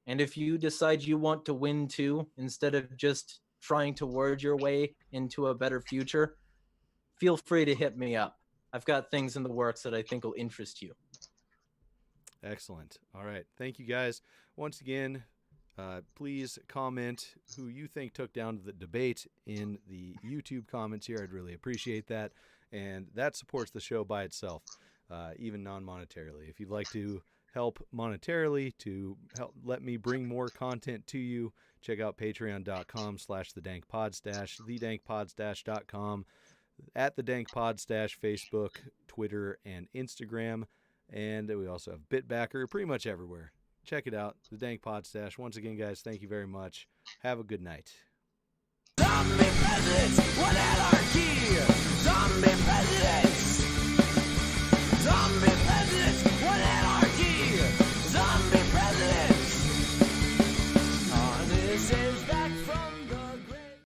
S2: And if you decide you want to win too, instead of just trying to word your way into a better future, feel free to hit me up. I've got things in the works that I think will interest you.
S1: Excellent. All right. Thank you, guys. Once again, please comment who you think took down the debate in the YouTube comments here. I'd really appreciate that. And that supports the show by itself, even non-monetarily. If you'd like to help monetarily to help let me bring more content to you, check out patreon.com/thedankpodstash, thedankpodstash.com, at the Dank Podstash, Facebook, Twitter, and Instagram. And we also have BitBacker, pretty much everywhere. Check it out, the Dank Podstash. Once again, guys, thank you very much. Have a good night.